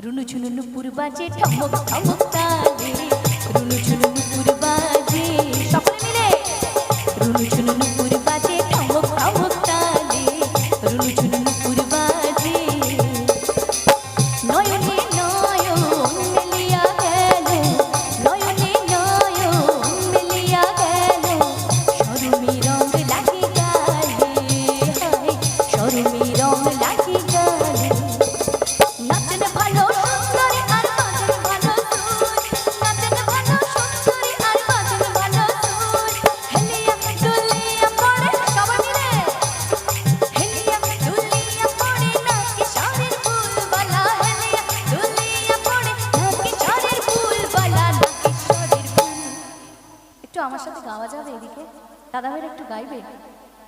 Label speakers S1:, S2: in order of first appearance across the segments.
S1: রুনু ঝুনু নুপুর বাজে ঠমক ঠমক তালে, রুনু ঝুনু নুপুর বাজে সকলে মিলে, রুনু ঝুনু নুপুর বাজে ঠমক ঠমক তালে, রুনু ঝুনু নুপুর বাজে। নয়নে নয়ন মেলিয়া গেল, নয়নে নয়ন মেলিয়া গেল, শরমে রং লাগি গালে, হায় শরমে রং লাগি গালে। নাচেন ভালো সুন্দরী আর বাজেন ভালো সুর, নাচেন ভালো সুন্দরী আর বাজেন ভালো সুর। হেলিয়া দুলিয়া পড়ে সবাই মিলে, হেলিয়া দুলিয়া পড়ে নাকি শাড়ির ফুলবালা, হেলিয়া দুলিয়া পড়ে নাকি শাড়ির ফুলবালা, নাকি শাড়ির ফুল। একটু আমার সাথে গাওয়া যাবে এদিকে? দাদা ভাইরা একটু গাইবে?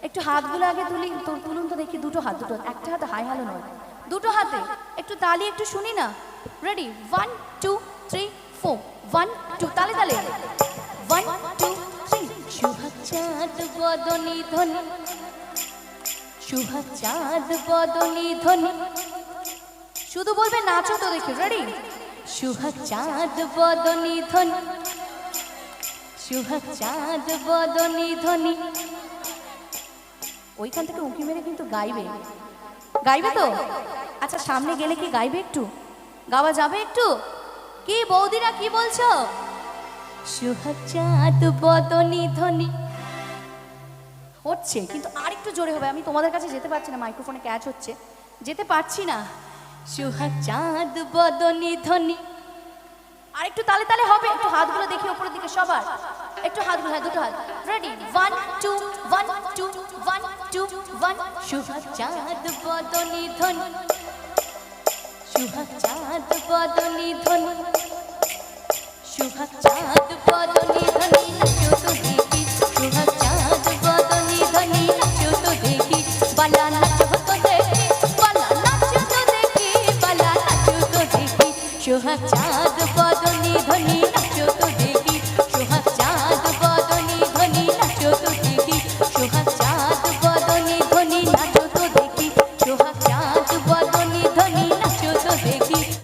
S1: একটু হাতগুলো আগে তুলুন তো দেখি, দুটো হাত, দুটো, একটা হাতে হাই হ্যালো নয়, দুটো হাতে একটু তালি একটু শুনি না। রেডি, 1 2 3 4, 1 2 তালে তালে, 1 2 3। সুহাগ চাঁদ বদনি ধ্বনি, সুহাগ চাঁদ বদনি ধ্বনি, শুধু বলবে নাচো তো দেখি। রেডি, সুহাগ চাঁদ বদনি ধ্বনি, সুহাগ চাঁদ বদনি ধ্বনি। ওইখান থেকে উঁকি মেরে কিন্তু গাইবে, গাইবে তো? আচ্ছা সামনে গেলে কি গাইবে? একটু গাওয়া যাবে একটু? কি বৌদিরা কি বলছো? সুহাগ চাঁদ বদনি ধ্বনি হচ্ছে, কিন্তু আর একটু জোরে হবে। আমি তোমাদের কাছে যেতে পারছি না, মাইক্রোফোনে ক্যাচ হচ্ছে, যেতে পারছি না। সুহাগ চাঁদ বদনি ধ্বনি, আর একটু তালে তালে হবে। একটু হাতগুলো দেখি উপরের দিকে সবার, একটু হাতগুলো, হ্যাঁ দুটো হাত। রেডি, 1 2 1 2 1 2 1। সুহাগ চাঁদ বদনি ধ্বনি, সুহাগ চাঁদ বদনি ধ্বনি, সুহাগ চাঁদ বদনি ধ্বনি, নাচো তো দেখি, সুহাগ চাঁদ বদনি ধ্বনি, নাচো তো দেখি, বালা নাচো তো দেখি, বালা নাচো তো দেখি, বালা নাচো তো দেখি, সুহাগ চাঁদ বদনি ধ্বনি।